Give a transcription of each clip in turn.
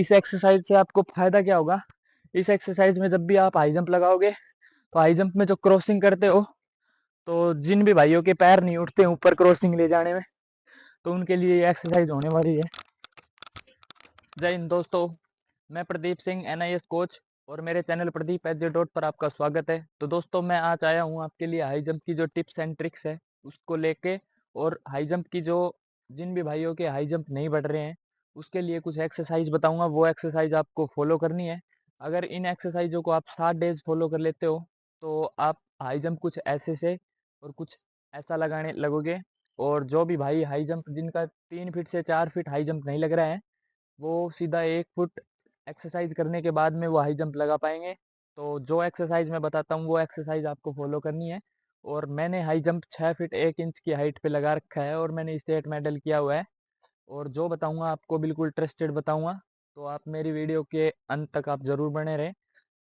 इस एक्सरसाइज से आपको फायदा क्या होगा? इस एक्सरसाइज में जब भी आप हाई जंप लगाओगे तो हाई जंप में जो क्रॉसिंग करते हो, तो जिन भी भाइयों के पैर नहीं उठते ऊपर क्रॉसिंग ले जाने में, तो उनके लिए ये एक्सरसाइज होने वाली है। जय हिंद दोस्तों, मैं प्रदीप सिंह NIS कोच और मेरे चैनल प्रदीप @. पर आपका स्वागत है। तो दोस्तों, मैं आज आया हूँ आपके लिए हाई जंप की जो टिप्स एंड ट्रिक्स है उसको लेके, और हाई जंप की जो जिन भी भाइयों के हाई जंप नहीं बढ़ रहे हैं उसके लिए कुछ एक्सरसाइज बताऊंगा। वो एक्सरसाइज आपको फॉलो करनी है। अगर इन एक्सरसाइजों को आप 7 डेज फॉलो कर लेते हो तो आप हाई जंप कुछ ऐसे से और कुछ ऐसा लगाने लगोगे। और जो भी भाई हाई जंप जिनका 3 फीट से 4 फीट हाई जंप नहीं लग रहा है, वो सीधा 1 फुट एक्सरसाइज करने के बाद में वो हाई जंप लगा पाएंगे। तो जो एक्सरसाइज मैं बताता हूँ वो एक्सरसाइज आपको फॉलो करनी है। और मैंने हाई जंप 6 फीट 1 इंच की हाइट पे लगा रखा है और मैंने स्टेट मेडल किया हुआ है। और जो बताऊंगा आपको बिल्कुल ट्रस्टेड बताऊंगा, तो आप मेरी वीडियो के अंत तक आप जरूर बने रहें।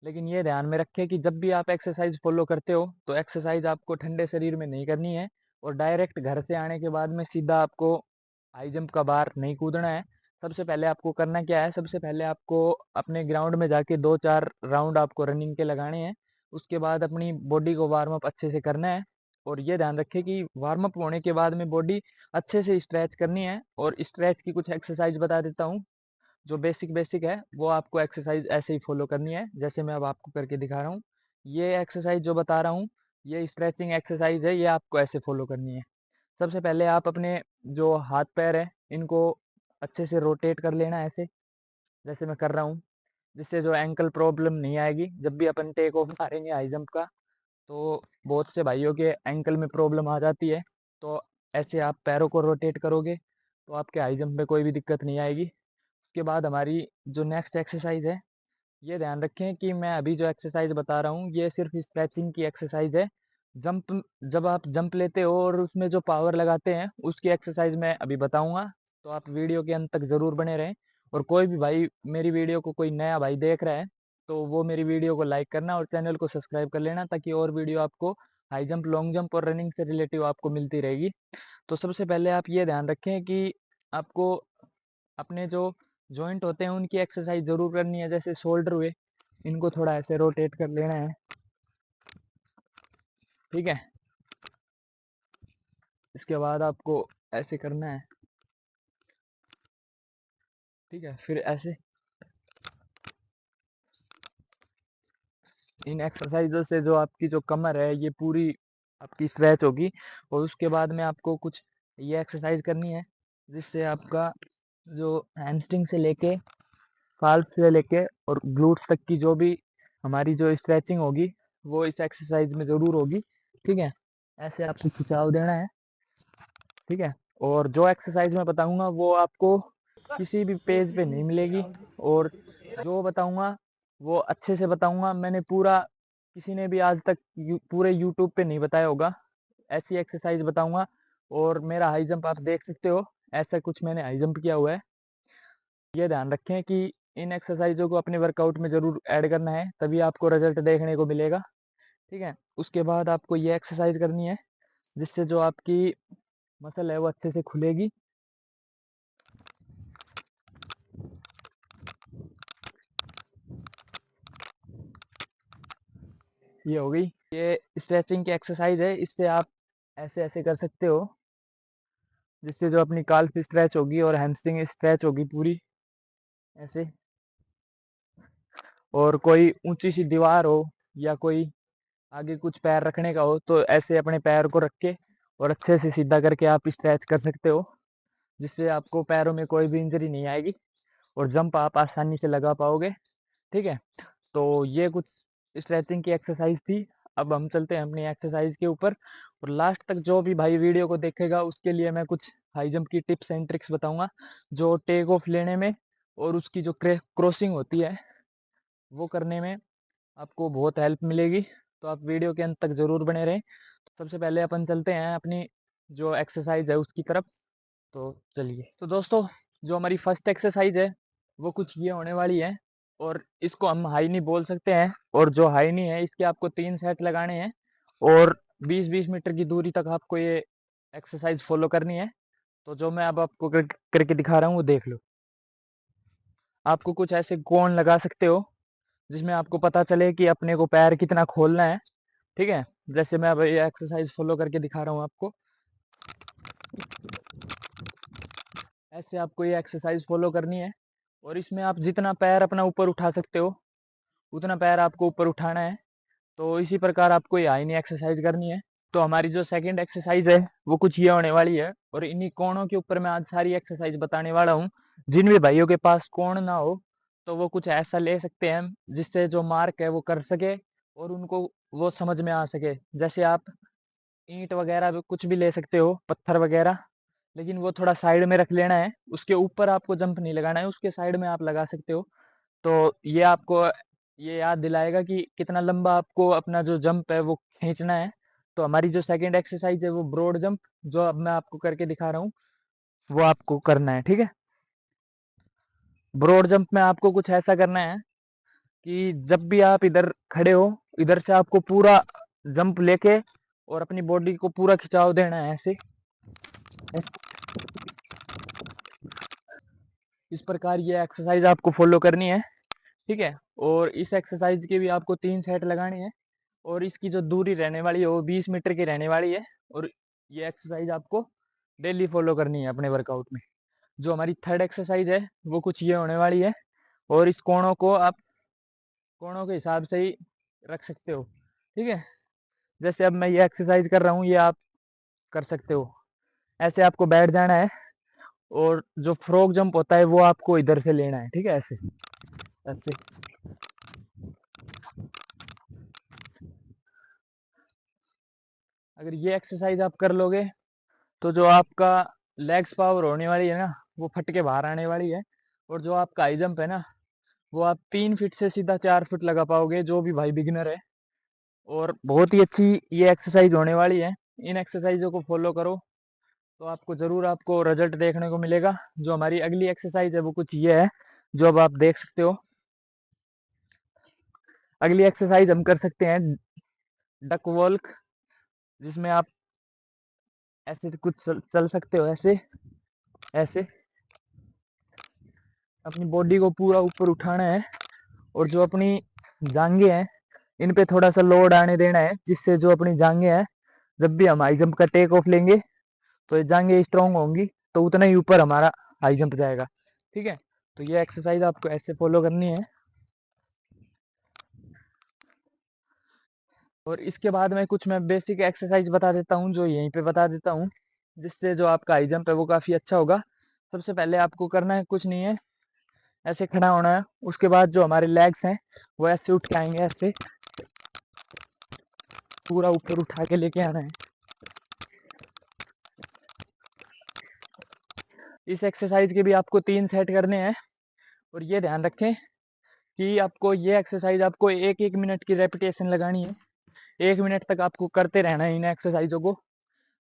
लेकिन ये ध्यान में रखें कि जब भी आप एक्सरसाइज फॉलो करते हो तो एक्सरसाइज आपको ठंडे शरीर में नहीं करनी है, और डायरेक्ट घर से आने के बाद में सीधा आपको हाई जंप का बार नहीं कूदना है। सबसे पहले आपको करना क्या है? सबसे पहले आपको अपने ग्राउंड में जाके 2-4 राउंड आपको रनिंग के लगाने हैं। उसके बाद अपनी बॉडी को वार्म अप अच्छे से करना है। और ये ध्यान रखें कि वार्म अप होने के बाद में बॉडी अच्छे से स्ट्रेच करनी है। और स्ट्रेच की कुछ एक्सरसाइज बता देता हूँ जो बेसिक बेसिक है, वो आपको एक्सरसाइज ऐसे ही फॉलो करनी है जैसे मैं अब आपको करके दिखा रहा हूँ। ये एक्सरसाइज जो बता रहा हूँ, ये स्ट्रेचिंग एक्सरसाइज है, ये आपको ऐसे फॉलो करनी है। सबसे पहले आप अपने जो हाथ पैर है इनको अच्छे से रोटेट कर लेना ऐसे, जैसे मैं कर रहा हूँ, जिससे जो एंकल प्रॉब्लम नहीं आएगी जब भी अपन टेक ऑफ मारेंगे हाई जंप का। तो बहुत से भाइयों के एंकल में प्रॉब्लम आ जाती है। तो ऐसे आप पैरों को रोटेट करोगे तो आपके हाई जंप में कोई भी दिक्कत नहीं आएगी। उसके बाद हमारी जो नेक्स्ट एक्सरसाइज है, ये ध्यान रखें कि मैं अभी जो एक्सरसाइज बता रहा हूँ ये सिर्फ स्ट्रेचिंग की एक्सरसाइज है। जंप जब आप जंप लेते हो और उसमें जो पावर लगाते हैं उसकी एक्सरसाइज मैं अभी बताऊंगा। तो आप वीडियो के अंत तक जरूर बने रहें। और कोई भी भाई मेरी वीडियो को कोई नया भाई देख रहा है तो वो मेरी वीडियो को लाइक करना और चैनल को सब्सक्राइब कर लेना, ताकि और वीडियो आपको हाई जंप, लॉन्ग जंप और रनिंग से रिलेटिव आपको मिलती रहेगी। तो सबसे पहले आप ये ध्यान रखें कि आपको अपने जो जॉइंट होते हैं उनकी एक्सरसाइज जरूर करनी है। जैसे शोल्डर हुए, इनको थोड़ा ऐसे रोटेट कर लेना है, ठीक है। इसके बाद आपको ऐसे करना है, ठीक है। फिर ऐसे इन एक्सरसाइजों से जो आपकी जो कमर है ये पूरी आपकी स्ट्रेच होगी। और उसके बाद में आपको कुछ ये एक्सरसाइज करनी है जिससे आपका जो हैमस्ट्रिंग से लेके काल्फ से लेके और ग्लूट्स तक की जो भी हमारी जो स्ट्रेचिंग होगी वो इस एक्सरसाइज में जरूर होगी, ठीक है। ऐसे आपको खिंचाव देना है, ठीक है। और जो एक्सरसाइज मैं बताऊंगा वो आपको किसी भी पेज पे नहीं मिलेगी। और जो बताऊंगा वो अच्छे से बताऊंगा। मैंने पूरा किसी ने भी आज तक पूरे यूट्यूब पे नहीं बताया होगा, ऐसी एक्सरसाइज बताऊंगा। और मेरा हाई जंप आप देख सकते हो, ऐसा कुछ मैंने हाई जंप किया हुआ है। ये ध्यान रखें कि इन एक्सरसाइजों को अपने वर्कआउट में जरूर ऐड करना है, तभी आपको रिजल्ट देखने को मिलेगा, ठीक है। उसके बाद आपको ये एक्सरसाइज करनी है जिससे जो आपकी मसल है वो अच्छे से खुलेगी। ये हो गई, ये स्ट्रेचिंग की एक्सरसाइज है। इससे आप ऐसे ऐसे कर सकते हो जिससे जो अपनी काल्फ स्ट्रेच होगी और हैमस्ट्रिंग स्ट्रेच होगी पूरी ऐसे। और कोई ऊंची सी दीवार हो या कोई आगे कुछ पैर रखने का हो तो ऐसे अपने पैर को रख के और अच्छे से सीधा करके आप स्ट्रेच कर सकते हो, जिससे आपको पैरों में कोई भी इंजरी नहीं आएगी और जंप आप आसानी से लगा पाओगे, ठीक है। तो ये कुछ स्ट्रेचिंग की एक्सरसाइज थी। अब हम चलते हैं अपनी एक्सरसाइज के ऊपर। और लास्ट तक जो भी भाई वीडियो को देखेगा उसके लिए मैं कुछ हाई जंप की टिप्स एंड ट्रिक्स बताऊंगा जो टेक ऑफ लेने में और उसकी जो क्रॉसिंग होती है वो करने में आपको बहुत हेल्प मिलेगी। तो आप वीडियो के अंत तक जरूर बने रहें। तो सबसे पहले अपन चलते हैं अपनी जो एक्सरसाइज है उसकी तरफ। तो चलिए, तो दोस्तों, जो हमारी फर्स्ट एक्सरसाइज है वो कुछ ये होने वाली है। और इसको हम हाई नी बोल सकते हैं। और जो हाई नी है इसके आपको 3 सेट लगाने हैं और 20-20 मीटर की दूरी तक आपको ये एक्सरसाइज फॉलो करनी है। तो जो मैं अब आपको करके दिखा रहा हूँ वो देख लो। आपको कुछ ऐसे कोण लगा सकते हो जिसमें आपको पता चले कि अपने को पैर कितना खोलना है। ठीक है, जैसे मैं अब ये एक्सरसाइज फॉलो करके दिखा रहा हूँ आपको। ऐसे आपको ये एक्सरसाइज फॉलो करनी है और इसमें आप जितना पैर अपना ऊपर उठा सकते हो उतना पैर आपको ऊपर उठाना है। तो इसी प्रकार आपको ये आईनी एक्सरसाइज करनी है। तो हमारी जो सेकंड एक्सरसाइज है वो कुछ ये होने वाली है और इन्हीं कोणों के ऊपर मैं आज सारी एक्सरसाइज बताने वाला हूँ। जिन भी भाइयों के पास कोण ना हो तो वो कुछ ऐसा ले सकते हैं जिससे जो मार्क है वो कर सके और उनको वो समझ में आ सके। जैसे आप ईंट वगैरह भी कुछ भी ले सकते हो, पत्थर वगैरह, लेकिन वो थोड़ा साइड में रख लेना है। उसके ऊपर आपको जंप नहीं लगाना है, उसके साइड में आप लगा सकते हो। तो ये आपको ये याद दिलाएगा कि कितना लंबा आपको अपना जो जंप है वो खींचना है। तो हमारी जो सेकंड एक्सरसाइज है वो ब्रॉड जंप, जो अब मैं आपको करके दिखा रहा हूँ वो आपको करना है। ठीक है, ब्रॉड जंप में आपको कुछ ऐसा करना है कि जब भी आप इधर खड़े हो, इधर से आपको पूरा जंप लेके और अपनी बॉडी को पूरा खिंचाव देना है ऐसे। इस प्रकार ये एक्सरसाइज आपको फॉलो करनी है। ठीक है, और इस एक्सरसाइज के भी आपको 3 सेट लगाने हैं और इसकी जो दूरी रहने वाली है वो 20 मीटर की रहने वाली है। और ये एक्सरसाइज आपको डेली फॉलो करनी है अपने वर्कआउट में। जो हमारी थर्ड एक्सरसाइज है वो कुछ ये होने वाली है और इस कोणों को आप कोणों के हिसाब से ही रख सकते हो। ठीक है, जैसे अब मैं ये एक्सरसाइज कर रहा हूँ ये आप कर सकते हो। ऐसे आपको बैठ जाना है और जो फ्रॉग जंप होता है वो आपको इधर से लेना है। ठीक है, ऐसे ऐसे। अगर ये एक्सरसाइज आप कर लोगे तो जो आपका लेग्स पावर होने वाली है ना वो फट के बाहर आने वाली है। और जो आपका हाई जंप है ना वो आप 3 फीट से सीधा 4 फीट लगा पाओगे, जो भी भाई बिगिनर है। और बहुत ही अच्छी ये एक्सरसाइज होने वाली है। इन एक्सरसाइजों को फॉलो करो तो आपको जरूर आपको रिजल्ट देखने को मिलेगा। जो हमारी अगली एक्सरसाइज है वो कुछ ये है जो अब आप देख सकते हो। अगली एक्सरसाइज हम कर सकते हैं डक वॉल्क, जिसमें आप ऐसे कुछ चल सकते हो, ऐसे ऐसे अपनी बॉडी को पूरा ऊपर उठाना है और जो अपनी जांघें हैं इन पे थोड़ा सा लोड आने देना है, जिससे जो अपनी जांघें हैं जब भी हम हाई जंप का टेक ऑफ लेंगे तो ये जांघें स्ट्रांग होंगी तो उतना ही ऊपर हमारा हाई जंप जाएगा। ठीक है, तो ये एक्सरसाइज आपको ऐसे फॉलो करनी है। और इसके बाद में कुछ मैं बेसिक एक्सरसाइज बता देता हूँ जो यहीं पे बता देता हूँ, जिससे जो आपका हाई जंप है वो काफ़ी अच्छा होगा। सबसे पहले आपको करना है कुछ नहीं है, ऐसे खड़ा होना है। उसके बाद जो हमारे लेग्स हैं वो ऐसे उठ के आएंगे, ऐसे पूरा ऊपर उठा के लेके आना है। इस एक्सरसाइज के भी आपको 3 सेट करने हैं और ये ध्यान रखें कि आपको ये एक्सरसाइज आपको 1-1 मिनट की रेपिटेशन लगानी है। 1 मिनट तक आपको करते रहना है इन एक्सरसाइजों को,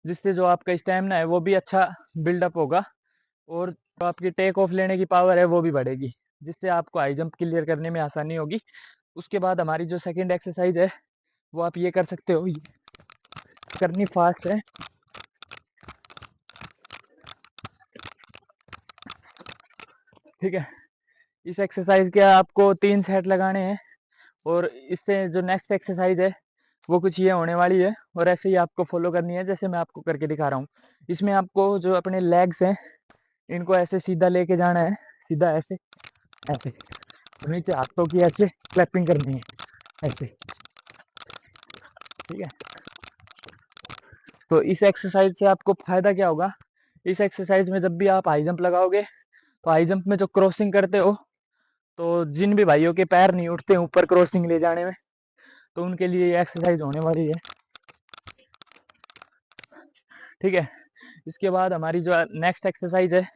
जिससे जो आपका स्टेमिना है वो भी अच्छा बिल्डअप होगा और जो आपकी टेक ऑफ लेने की पावर है वो भी बढ़ेगी, जिससे आपको हाई जंप क्लियर करने में आसानी होगी। उसके बाद हमारी जो सेकंड एक्सरसाइज है वो आप ये कर सकते हो, करनी फास्ट है। ठीक है, इस एक्सरसाइज के आपको 3 सेट लगाने हैं और इससे जो नेक्स्ट एक्सरसाइज है वो कुछ ये होने वाली है और ऐसे ही आपको फॉलो करनी है जैसे मैं आपको करके दिखा रहा हूँ। इसमें आपको जो अपने लेग्स हैं इनको ऐसे सीधा लेके जाना है, सीधा ऐसे ऐसे, नीचे हाथों की ऐसे क्लैपिंग करनी है ऐसे। ठीक है, तो इस एक्सरसाइज से आपको फायदा क्या होगा। इस एक्सरसाइज में जब भी आप हाई जंप लगाओगे तो हाई जंप में जो क्रॉसिंग करते हो तो जिन भी भाइयों के पैर नहीं उठते ऊपर क्रॉसिंग ले जाने में तो उनके लिए ये एक्सरसाइज होने वाली है। ठीक है, इसके बाद हमारी जो नेक्स्ट एक्सरसाइज है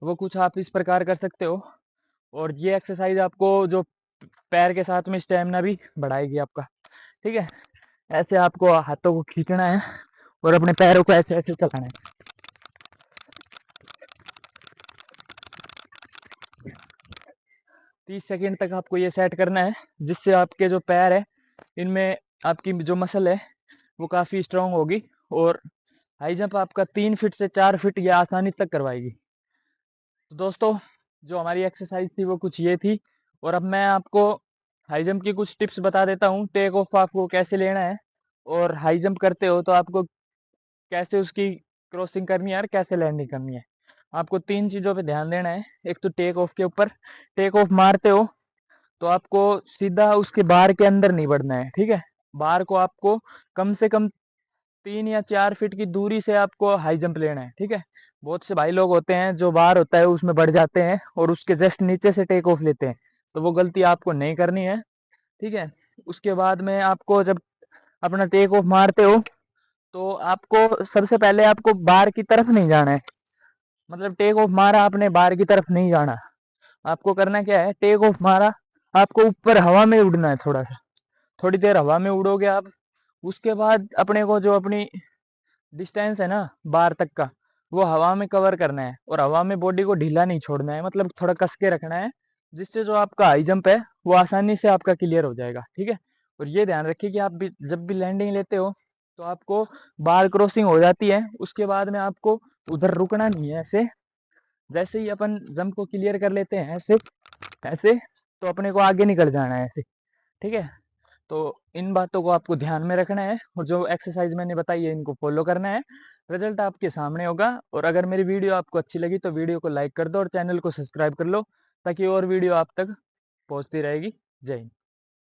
वो कुछ आप इस प्रकार कर सकते हो और ये एक्सरसाइज आपको जो पैर के साथ में स्टेमिना भी बढ़ाएगी आपका। ठीक है, ऐसे आपको हाथों को खींचना है और अपने पैरों को ऐसे ऐसे चलाना है। 30 सेकेंड तक आपको ये सेट करना है, जिससे आपके जो पैर है इनमें आपकी जो मसल है वो काफ़ी स्ट्रांग होगी और हाई जंप आपका 3 फीट से 4 फीट या आसानी तक करवाएगी। तो दोस्तों जो हमारी एक्सरसाइज थी वो कुछ ये थी। और अब मैं आपको हाई जंप की कुछ टिप्स बता देता हूँ। टेक ऑफ आपको कैसे लेना है, और हाई जंप करते हो तो आपको कैसे उसकी क्रॉसिंग करनी है और कैसे लैंडिंग करनी है। आपको 3 चीज़ों पे ध्यान देना है। एक तो टेक ऑफ के ऊपर, टेक ऑफ मारते हो तो आपको सीधा उसके बार के अंदर नहीं बढ़ना है, ठीक है। बार को आपको कम से कम 3 या 4 फीट की दूरी से आपको हाई जंप लेना है, ठीक है। बहुत से भाई लोग होते हैं जो बार होता है उसमें बढ़ जाते हैं और उसके जस्ट नीचे से टेक ऑफ लेते हैं, तो वो गलती आपको नहीं करनी है, ठीक है। उसके बाद में आपको जब अपना टेक ऑफ मारते हो तो आपको सबसे पहले आपको बार की तरफ नहीं जाना है। मतलब टेक ऑफ मारा आपने, बार की तरफ नहीं जाना। आपको करना क्या है, टेक ऑफ मारा, आपको ऊपर हवा में उड़ना है, थोड़ा सा, थोड़ी देर हवा में उड़ोगे आप। उसके बाद अपने को जो अपनी डिस्टेंस है ना बार तक का, वो हवा में कवर करना है, और हवा में बॉडी को ढीला नहीं छोड़ना है, मतलब थोड़ा कस के रखना है, जिससे जो आपका हाई जंप है वो आसानी से आपका क्लियर हो जाएगा, ठीक है। और ये ध्यान रखिए कि आप भी जब भी लैंडिंग लेते हो तो आपको बार क्रॉसिंग हो जाती है, उसके बाद में आपको उधर रुकना नहीं है। ऐसे जैसे ही अपन जंप को क्लियर कर लेते हैं ऐसे ऐसे, तो अपने को आगे निकल जाना है ऐसे, ठीक है। तो इन बातों को आपको ध्यान में रखना है, और जो एक्सरसाइज मैंने बताई है इनको फॉलो करना है। रिजल्ट आपके सामने होगा। और अगर मेरी वीडियो आपको अच्छी लगी तो वीडियो को लाइक कर दो और चैनल को सब्सक्राइब कर लो, ताकि और वीडियो आप तक पहुंचती रहेगी। जय हिंद।